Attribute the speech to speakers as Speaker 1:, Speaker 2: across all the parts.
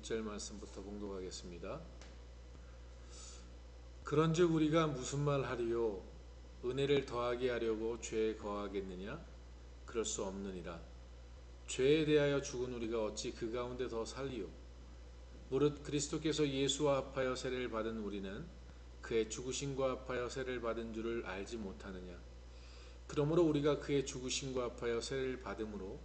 Speaker 1: 1절 말씀부터 봉독하겠습니다. 그런즉 우리가 무슨 말 하리요? 은혜를 더하게 하려고 죄에 거하겠느냐? 그럴 수 없느니라. 죄에 대하여 죽은 우리가 어찌 그 가운데 더 살리요? 무릇 그리스도께서 예수와 합하여 세례를 받은 우리는 그의 죽으심과 합하여 세례를 받은 줄을 알지 못하느냐? 그러므로 우리가 그의 죽으심과 합하여 세례를 받음으로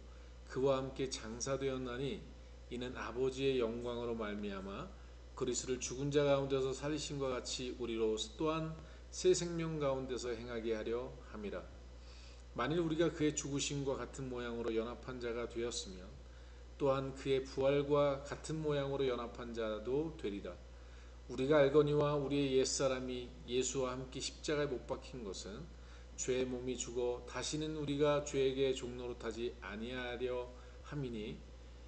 Speaker 1: 그와 함께 장사되었나니 이는 아버지의 영광으로 말미암아 그리스도를 죽은 자 가운데서 살리심과 같이 우리로 또한 새 생명 가운데서 행하게 하려 함이라. 만일 우리가 그의 죽으심과 같은 모양으로 연합한 자가 되었으면 또한 그의 부활과 같은 모양으로 연합한 자도 되리라. 우리가 알거니와 우리의 옛사람이 예수와 함께 십자가에 못 박힌 것은 죄의 몸이 죽어 다시는 우리가 죄에게 종노릇하지 아니하려 함이니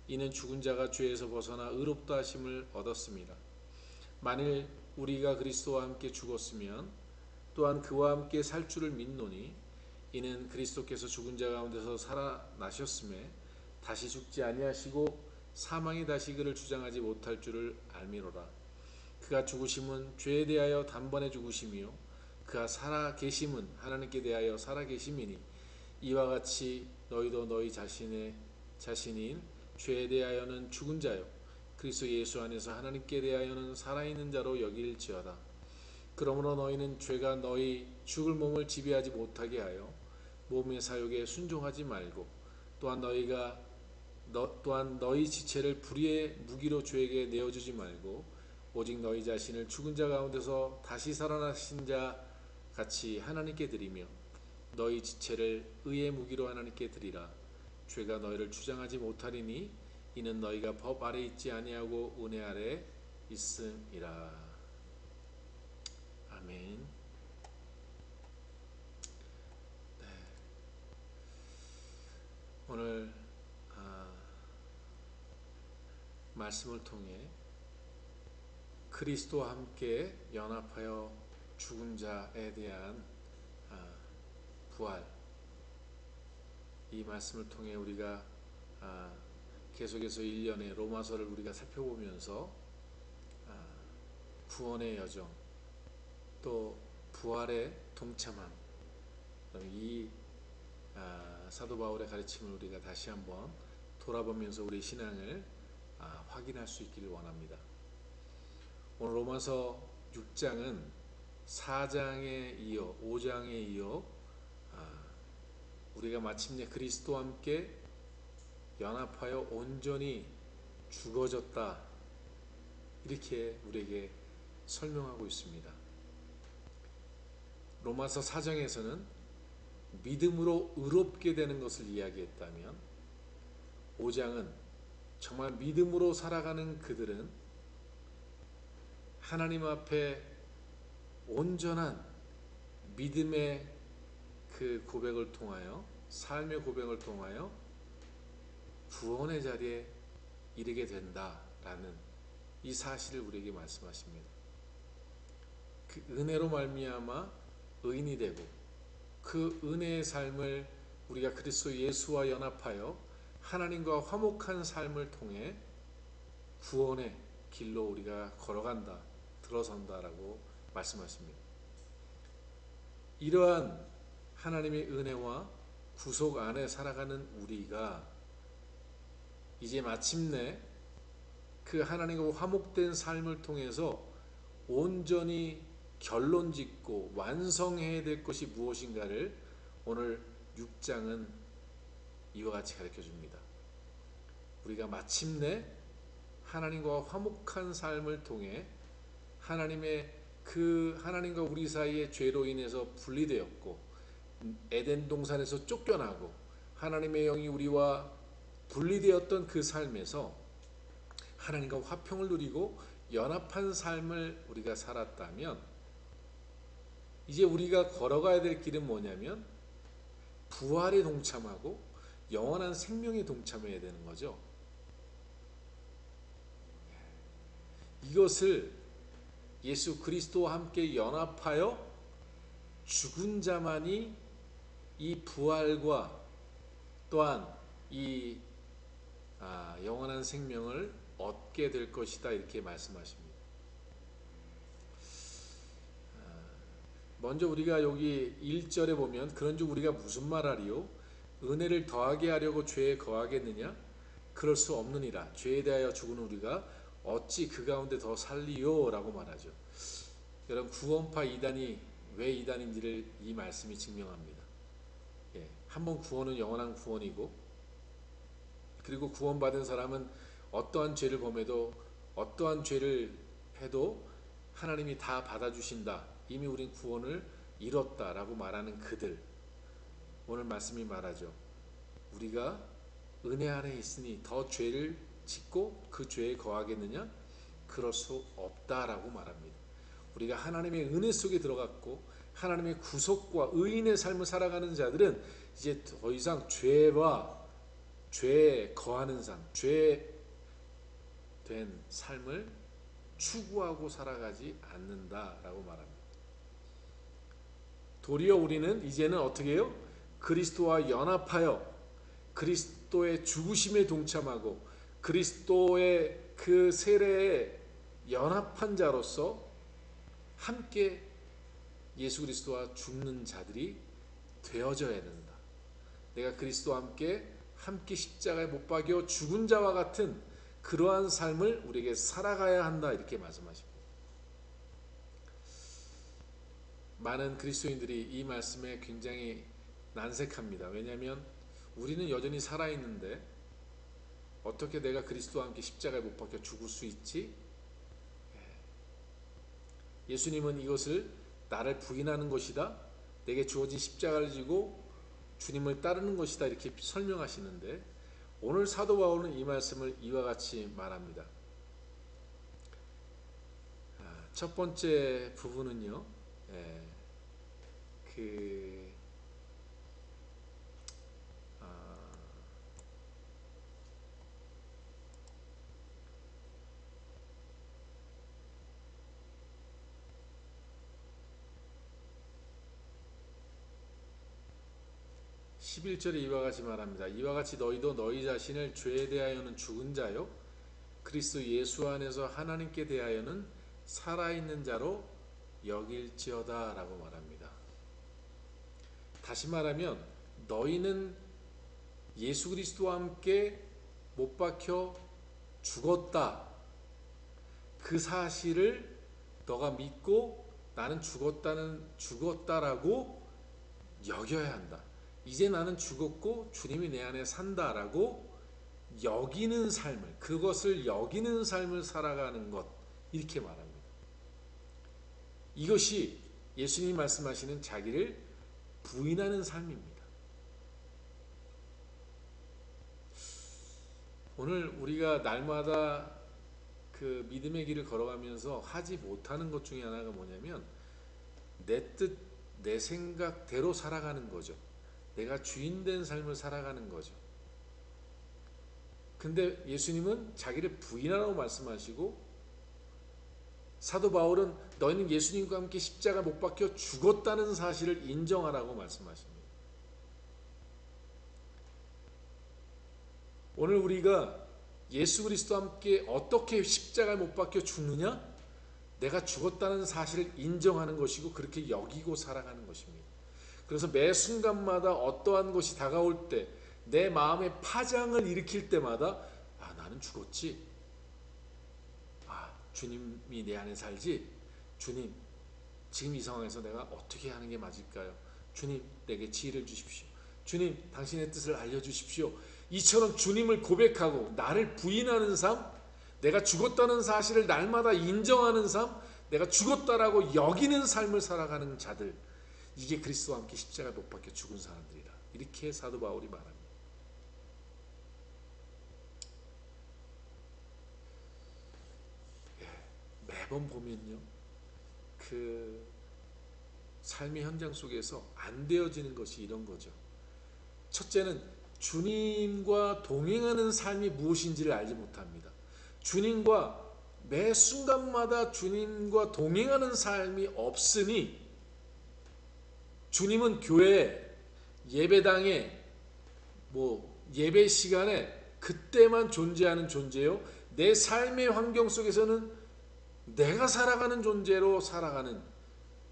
Speaker 1: 이는 죽은 자가 죄에서 벗어나 의롭다 하심을 얻었습니다. 만일 우리가 그리스도와 함께 죽었으면 또한 그와 함께 살 줄을 믿노니 이는 그리스도께서 죽은 자 가운데서 살아나셨음에 다시 죽지 아니하시고 사망이 다시 그를 주장하지 못할 줄을 알미로라. 그가 죽으심은 죄에 대하여 단번에 죽으심이요 그가 살아계심은 하나님께 대하여 살아계심이니 이와 같이 너희도 너희 자신인 죄에 대하여는 죽은 자요 그리스도 예수 안에서 하나님께 대하여는 살아있는 자로 여길지어다. 그러므로 너희는 죄가 너희 죽을 몸을 지배하지 못하게 하여 몸의 사욕에 순종하지 말고 또한 너희 지체를 불의의 무기로 죄에게 내어주지 말고 오직 너희 자신을 죽은 자 가운데서 다시 살아나신 자 같이 하나님께 드리며 너희 지체를 의의 무기로 하나님께 드리라. 죄가 너희를 주장하지 못하리니 이는 너희가 법 아래 있지 아니하고 은혜 아래 있음이라. 아멘. 네. 오늘 말씀을 통해 그리스도와 함께 연합하여 죽은 자에 대한 부활, 이 말씀을 통해 우리가 계속해서 1년의 로마서를 우리가 살펴보면서 구원의 여정, 또 부활의 동참함, 이 사도 바울의 가르침을 우리가 다시 한번 돌아보면서 우리 신앙을 확인할 수 있기를 원합니다. 오늘 로마서 6장은 4장에 이어 5장에 이어 우리가 마침내 그리스도와 함께 연합하여 온전히 죽어졌다 이렇게 우리에게 설명하고 있습니다. 로마서 4장에서는 믿음으로 의롭게 되는 것을 이야기했다면 5장은 정말 믿음으로 살아가는 그들은 하나님 앞에 온전한 믿음의 그 고백을 통하여, 삶의 고백을 통하여 구원의 자리에 이르게 된다라는 이 사실을 우리에게 말씀하십니다. 그 은혜로 말미암아 의인이 되고 그 은혜의 삶을 우리가 그리스도 예수와 연합하여 하나님과 화목한 삶을 통해 구원의 길로 우리가 걸어간다, 들어선다라고 말씀하십니다. 이러한 하나님의 은혜와 구속 안에 살아가는 우리가 이제 마침내 그 하나님과 화목된 삶을 통해서 온전히 결론짓고 완성해야 될 것이 무엇인가를 오늘 6장은 이와 같이 가르쳐 줍니다. 우리가 마침내 하나님과 화목한 삶을 통해 하나님과 우리 사이의 죄로 인해서 분리되었고 에덴 동산에서 쫓겨나고 하나님의 영이 우리와 분리되었던 그 삶에서 하나님과 화평을 누리고 연합한 삶을 우리가 살았다면 이제 우리가 걸어가야 될 길은 뭐냐면 부활에 동참하고 영원한 생명에 동참해야 되는 거죠. 이것을 예수 그리스도와 함께 연합하여 죽은 자만이 이 부활과 또한 이 영원한 생명을 얻게 될 것이다 이렇게 말씀하십니다. 먼저 우리가 여기 1절에 보면 그런즉 우리가 무슨 말하리요? 은혜를 더하게 하려고 죄에 거하겠느냐? 그럴 수 없느니라. 죄에 대하여 죽은 우리가 어찌 그 가운데 더 살리요? 라고 말하죠. 여러분 구원파 이단이 왜 이단인지를 이 말씀이 증명합니다. 한번 구원은 영원한 구원이고 그리고 구원받은 사람은 어떠한 죄를 범해도 어떠한 죄를 해도 하나님이 다 받아주신다. 이미 우린 구원을 이뤘다라고 말하는 그들. 오늘 말씀이 말하죠. 우리가 은혜 안에 있으니 더 죄를 짓고 그 죄에 거하겠느냐? 그럴 수 없다라고 말합니다. 우리가 하나님의 은혜 속에 들어갔고 하나님의 구속과 의인의 삶을 살아가는 자들은 이제 더 이상 죄에 거하는 삶, 죄 된 삶을 추구하고 살아가지 않는다라고 말합니다. 도리어 우리는 이제는 어떻게 해요? 그리스도와 연합하여 그리스도의 죽으심에 동참하고 그리스도의 그 세례에 연합한 자로서 함께 예수 그리스도와 죽는 자들이 되어져야 된다. 내가 그리스도와 함께 십자가에 못 박여 죽은 자와 같은 그러한 삶을 우리에게 살아가야 한다 이렇게 말씀하십니다. 많은 그리스도인들이 이 말씀에 굉장히 난색합니다. 왜냐하면 우리는 여전히 살아있는데 어떻게 내가 그리스도와 함께 십자가에 못 박혀 죽을 수 있지? 예수님은 이것을 나를 부인하는 것이다. 내게 주어진 십자가를 지고 주님을 따르는 것이다. 이렇게 설명하시는데 오늘 사도 바울은 이 말씀을 이와 같이 말합니다. 첫 번째 부분은요. 11절에 이와 같이 말합니다. 이와 같이 너희도 너희 자신을 죄에 대하여는 죽은 자요 그리스도 예수 안에서 하나님께 대하여는 살아있는 자로 여길지어다 라고 말합니다. 다시 말하면 너희는 예수 그리스도와 함께 못 박혀 죽었다. 그 사실을 너가 믿고 나는 죽었다라고 여겨야 한다. 이제 나는 죽었고 주님이 내 안에 산다라고 여기는 삶을, 그것을 여기는 삶을 살아가는 것, 이렇게 말합니다. 이것이 예수님이 말씀하시는 자기를 부인하는 삶입니다. 오늘 우리가 날마다 그 믿음의 길을 걸어가면서 하지 못하는 것 중에 하나가 뭐냐면 내 뜻, 내 생각대로 살아가는 거죠. 내가 주인된 삶을 살아가는 거죠. 근데 예수님은 자기를 부인하라고 말씀하시고 사도 바울은 너희는 예수님과 함께 십자가 못 박혀 죽었다는 사실을 인정하라고 말씀하십니다. 오늘 우리가 예수 그리스도와 함께 어떻게 십자가에 못 박혀 죽느냐? 내가 죽었다는 사실을 인정하는 것이고 그렇게 여기고 살아가는 것입니다. 그래서 매 순간마다 어떠한 것이 다가올 때 내 마음에 파장을 일으킬 때마다 나는 죽었지. 주님이 내 안에 살지. 주님, 지금 이 상황에서 내가 어떻게 하는 게 맞을까요? 주님, 내게 지혜를 주십시오. 주님, 당신의 뜻을 알려주십시오. 이처럼 주님을 고백하고 나를 부인하는 삶, 내가 죽었다는 사실을 날마다 인정하는 삶, 내가 죽었다라고 여기는 삶을 살아가는 자들, 이게 그리스도와 함께 십자가에 못 박혀 죽은 사람들이라. 이렇게 사도 바울이 말합니다. 매번 보면요, 그 삶의 현장 속에서 안 되어지는 것이 이런 거죠. 첫째는 주님과 동행하는 삶이 무엇인지를 알지 못합니다. 주님과 매 순간마다 주님과 동행하는 삶이 없으니 주님은 교회, 예배당에, 예배 시간에 그때만 존재하는 존재요. 내 삶의 환경 속에서는 내가 살아가는 존재로 살아가는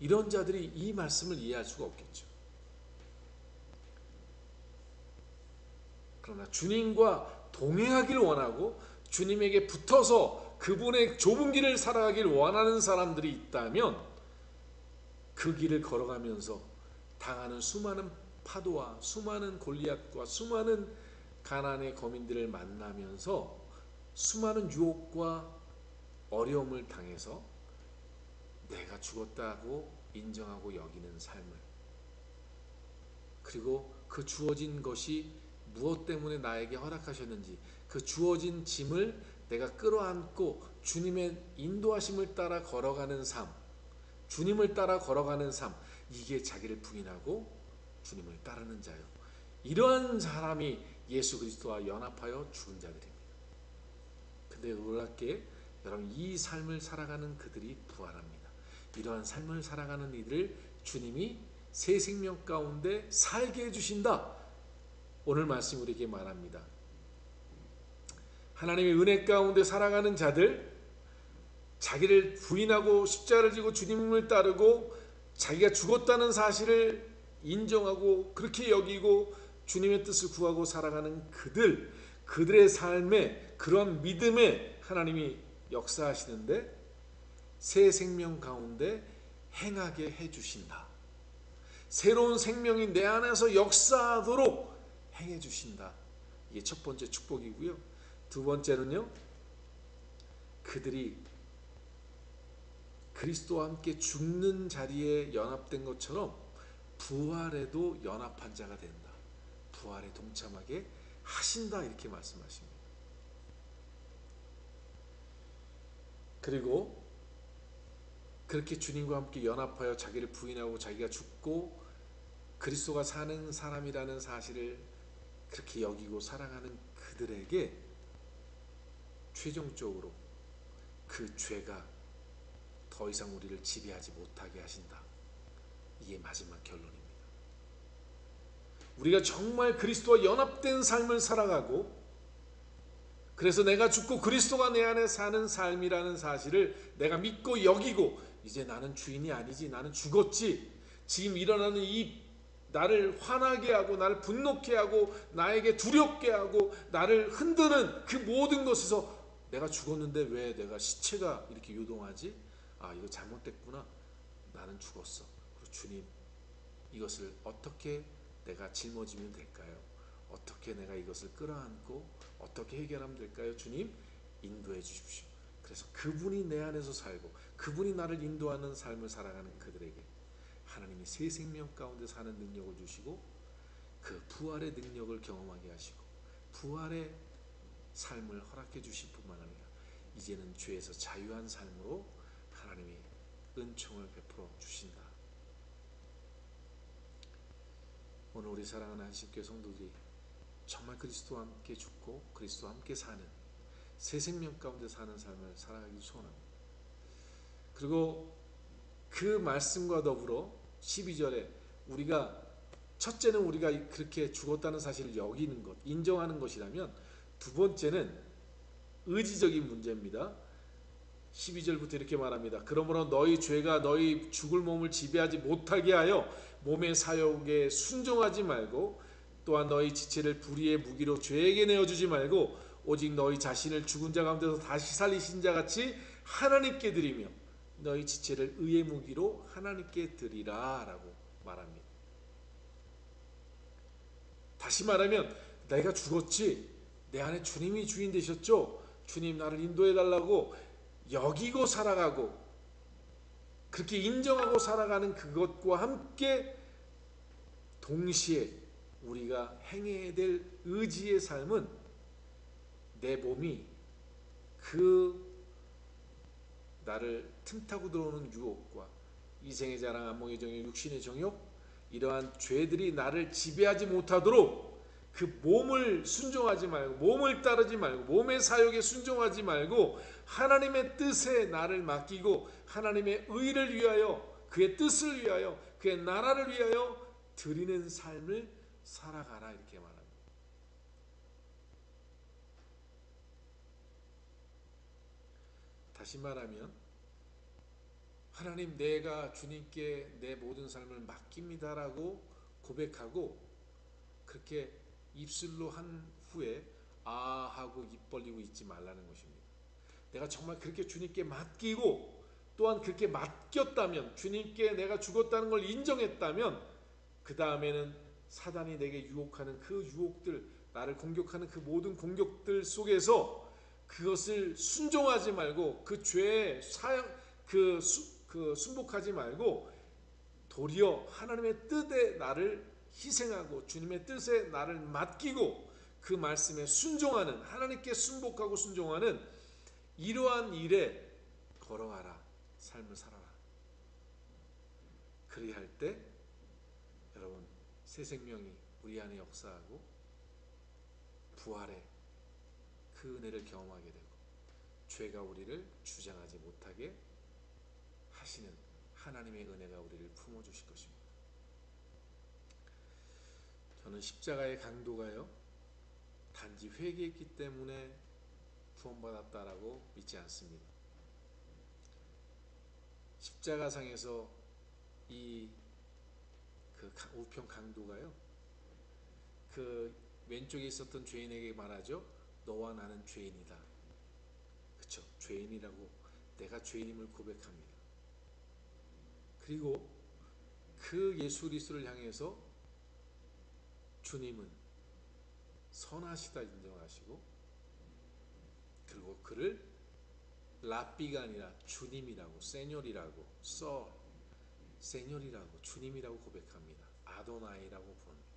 Speaker 1: 이런 자들이 이 말씀을 이해할 수가 없겠죠. 그러나 주님과 동행하기를 원하고 주님에게 붙어서 그분의 좁은 길을 살아가기를 원하는 사람들이 있다면 그 길을 걸어가면서 당하는 수많은 파도와 수많은 골리앗과 수많은 가난의 거민들을 만나면서 수많은 유혹과 어려움을 당해서 내가 죽었다고 인정하고 여기는 삶을, 그리고 그 주어진 것이 무엇 때문에 나에게 허락하셨는지 그 주어진 짐을 내가 끌어안고 주님의 인도하심을 따라 걸어가는 삶, 주님을 따라 걸어가는 삶, 이게 자기를 부인하고 주님을 따르는 자요. 이러한 사람이 예수 그리스도와 연합하여 죽은 자들입니다. 근데 놀랍게 여러분, 이 삶을 살아가는 그들이 부활합니다. 이러한 삶을 살아가는 이들을 주님이 새 생명 가운데 살게 해주신다. 오늘 말씀 우리에게 말합니다. 하나님의 은혜 가운데 살아가는 자들, 자기를 부인하고 십자가를 지고 주님을 따르고 자기가 죽었다는 사실을 인정하고 그렇게 여기고 주님의 뜻을 구하고 살아가는 그들의 삶에 그런 믿음에 하나님이 역사하시는데 새 생명 가운데 행하게 해주신다. 새로운 생명이 내 안에서 역사하도록 행해 주신다. 이게 첫 번째 축복이고요. 두 번째는요, 그들이 그리스도와 함께 죽는 자리에 연합된 것처럼 부활에도 연합한 자가 된다. 부활에 동참하게 하신다. 이렇게 말씀하십니다. 그리고 그렇게 주님과 함께 연합하여 자기를 부인하고 자기가 죽고 그리스도가 사는 사람이라는 사실을 그렇게 여기고 살아가는 그들에게 최종적으로 그 죄가 더 이상 우리를 지배하지 못하게 하신다. 이게 마지막 결론입니다. 우리가 정말 그리스도와 연합된 삶을 살아가고 그래서 내가 죽고 그리스도가 내 안에 사는 삶이라는 사실을 내가 믿고 여기고 이제 나는 주인이 아니지, 나는 죽었지, 지금 일어나는 이 나를 화나게 하고 나를 분노케 하고 나에게 두렵게 하고 나를 흔드는 그 모든 것에서 내가 죽었는데 왜 내가 시체가 이렇게 요동하지? 아, 이거 잘못됐구나. 나는 죽었어. 그리고 주님, 이것을 어떻게 내가 짊어지면 될까요? 어떻게 내가 이것을 끌어안고 어떻게 해결하면 될까요? 주님, 인도해 주십시오. 그래서 그분이 내 안에서 살고 그분이 나를 인도하는 삶을 살아가는 그들에게 하나님이 새 생명 가운데 사는 능력을 주시고 그 부활의 능력을 경험하게 하시고 부활의 삶을 허락해 주실 뿐만 아니라 이제는 죄에서 자유한 삶으로 하나님이 은총을 베풀어 주신다. 오늘 우리 사랑하는 한신교회 성도들이 정말 그리스도와 함께 죽고 그리스도와 함께 사는 새 생명 가운데 사는 삶을 살아가기 소원합니다. 그리고 그 말씀과 더불어 12절에 우리가 첫째는 우리가 그렇게 죽었다는 사실을 여기는 것, 인정하는 것이라면 두 번째는 의지적인 문제입니다. 12절부터 이렇게 말합니다. 그러므로 너희 죄가 너희 죽을 몸을 지배하지 못하게 하여 몸의 사욕에 순종하지 말고 또한 너희 지체를 불의의 무기로 죄에게 내어주지 말고 오직 너희 자신을 죽은 자 가운데서 다시 살리신 자 같이 하나님께 드리며 너희 지체를 의의 무기로 하나님께 드리라 라고 말합니다. 다시 말하면 내가 죽었지, 내 안에 주님이 주인 되셨죠, 주님 나를 인도해 달라고 여기고 살아가고 그렇게 인정하고 살아가는 그것과 함께 동시에 우리가 행해야 될 의지의 삶은 내 몸이 그 나를 틈타고 들어오는 유혹과 이생의 자랑, 안목의 정욕, 육신의 정욕, 이러한 죄들이 나를 지배하지 못하도록 그 몸을 순종하지 말고 몸을 따르지 말고 몸의 사욕에 순종하지 말고 하나님의 뜻에 나를 맡기고 하나님의 의를 위하여 그의 뜻을 위하여 그의 나라를 위하여 드리는 삶을 살아가라 이렇게 말합니다. 다시 말하면 하나님, 내가 주님께 내 모든 삶을 맡깁니다라고 고백하고 그렇게 입술로 한 후에 아 하고 입 벌리고 있지 말라는 것입니다. 내가 정말 그렇게 주님께 맡기고 또한 그렇게 맡겼다면, 주님께 내가 죽었다는 걸 인정했다면, 그 다음에는 사단이 내게 유혹하는 그 유혹들, 나를 공격하는 그 모든 공격들 속에서 그것을 순종하지 말고 그 죄에 순복하지 말고 도리어 하나님의 뜻에 나를 희생하고 주님의 뜻에 나를 맡기고 그 말씀에 순종하는, 하나님께 순복하고 순종하는 이러한 일에 걸어가라. 삶을 살아라. 그리할 때 여러분, 새 생명이 우리 안에 역사하고 부활의 그 은혜를 경험하게 되고 죄가 우리를 주장하지 못하게 하시는 하나님의 은혜가 우리를 품어주실 것입니다. 저는 십자가의 강도가요, 단지 회개했기 때문에 구원받았다라고 믿지 않습니다. 십자가상에서 이 우편 강도가요, 그 왼쪽에 있었던 죄인에게 말하죠. 너와 나는 죄인이다. 그쵸? 죄인이라고, 내가 죄인임을 고백합니다. 그리고 그 예수 그리스도를 향해서 주님은 선하시다 인정하시고, 그리고 그를 랍비가 아니라 주님이라고, 세뇨리라고, 세뇨리라고, 주님이라고 고백합니다. 아도나이라고 부릅니다.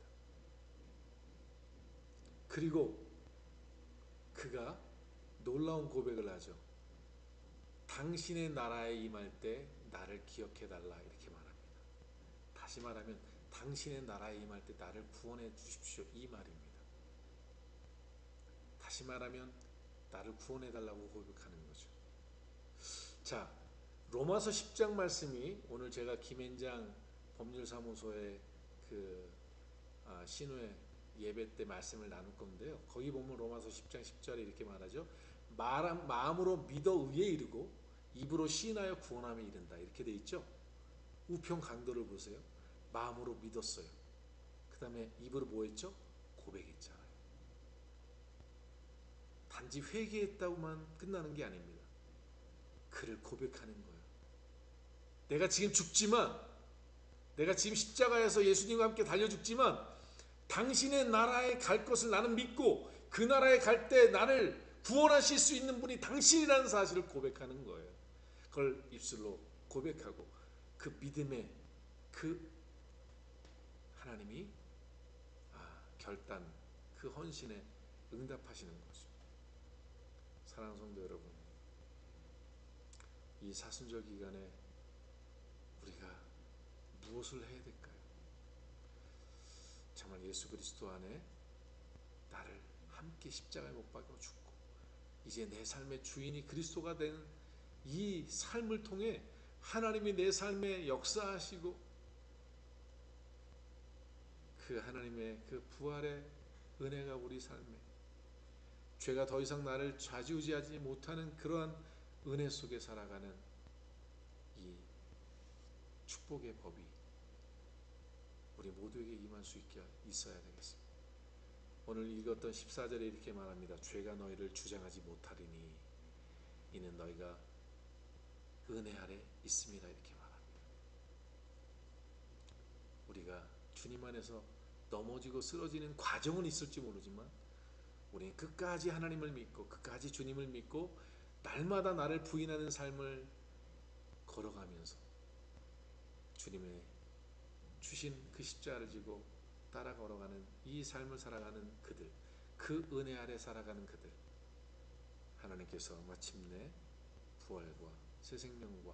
Speaker 1: 그리고 그가 놀라운 고백을 하죠. 당신의 나라에 임할 때 나를 기억해 달라, 이렇게 말합니다. 다시 말하면 당신의 나라에 임할 때 나를 구원해 주십시오, 이 말입니다. 다시 말하면 나를 구원해 달라고 고백하는 거죠. 자, 로마서 10장 말씀이 오늘 제가 김앤장 법률사무소의 신회 예배 때 말씀을 나눌 건데요. 거기 보면 로마서 10장 10절에 이렇게 말하죠. 마음으로 믿어 의에 이르고 입으로 시인하여 구원함에 이른다, 이렇게 돼 있죠. 우편 강도를 보세요. 마음으로 믿었어요. 그 다음에 입으로 뭐 했죠? 고백했잖아요. 단지 회개했다고만 끝나는 게 아닙니다. 그를 고백하는 거예요. 내가 지금 죽지만, 내가 지금 십자가에서 예수님과 함께 달려 죽지만 당신의 나라에 갈 것을 나는 믿고 그 나라에 갈 때 나를 구원하실 수 있는 분이 당신이라는 사실을 고백하는 거예요. 그걸 입술로 고백하고 그 믿음의 그 하나님이 결단, 그 헌신에 응답하시는 거죠. 사랑하는 성도 여러분, 이 사순절 기간에 우리가 무엇을 해야 될까요? 정말 예수 그리스도 안에 나를 함께 십자가에 못 박아 죽고 이제 내 삶의 주인이 그리스도가 되는 이 삶을 통해 하나님이 내 삶에 역사하시고 그 하나님의 그 부활의 은혜가 우리 삶에, 죄가 더 이상 나를 좌지우지하지 못하는 그러한 은혜 속에 살아가는 이 축복의 법이 우리 모두에게 임할 수 있게 있어야 되겠습니다. 오늘 읽었던 14절에 이렇게 말합니다. 죄가 너희를 주장하지 못하리니 이는 너희가 은혜 아래 있습니다, 이렇게 말합니다. 우리가 주님 안에서 넘어지고 쓰러지는 과정은 있을지 모르지만 우리는 끝까지 하나님을 믿고 끝까지 주님을 믿고 날마다 나를 부인하는 삶을 걸어가면서 주님의 주신 그 십자가를 지고 따라 걸어가는 이 삶을 살아가는 그들, 그 은혜 아래 살아가는 그들, 하나님께서 마침내 부활과 새 생명과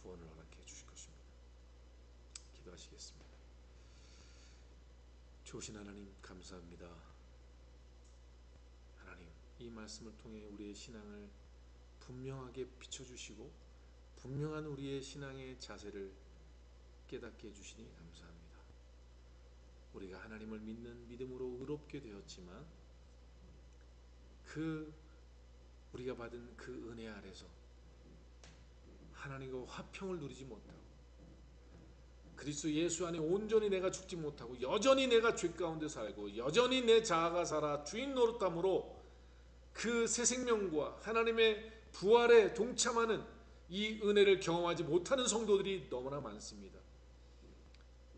Speaker 1: 구원을 허락해 주실 것입니다. 기도하시겠습니다. 좋으신 하나님, 감사합니다. 하나님, 이 말씀을 통해 우리의 신앙을 분명하게 비춰주시고 분명한 우리의 신앙의 자세를 깨닫게 해주시니 감사합니다. 우리가 하나님을 믿는 믿음으로 의롭게 되었지만 그 우리가 받은 그 은혜 아래서 하나님과 화평을 누리지 못하고 그리스도 예수 안에 온전히 내가 죽지 못하고 여전히 내가 죄 가운데 살고 여전히 내 자아가 살아 주인 노릇함으로 그 새 생명과 하나님의 부활에 동참하는 이 은혜를 경험하지 못하는 성도들이 너무나 많습니다.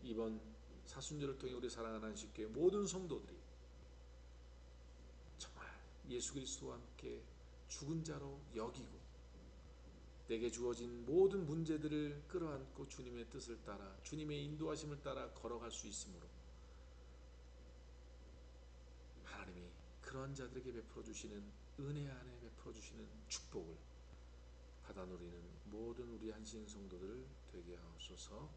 Speaker 1: 이번 사순절을 통해 우리 사랑하는 안식교회 모든 성도들이 정말 예수 그리스도와 함께 죽은 자로 여기고 내게 주어진 모든 문제들을 끌어안고 주님의 뜻을 따라 주님의 인도하심을 따라 걸어갈 수 있으므로 하나님이 그러한 자들에게 베풀어 주시는 은혜 안에 베풀어 주시는 축복을 받아 누리는 모든 우리 한신 성도들 되게 하옵소서.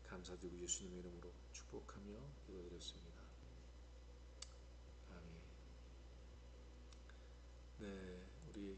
Speaker 1: 감사드리고 예수님의 이름으로 축복하며 기도드렸습니다. 아멘. 네, 우리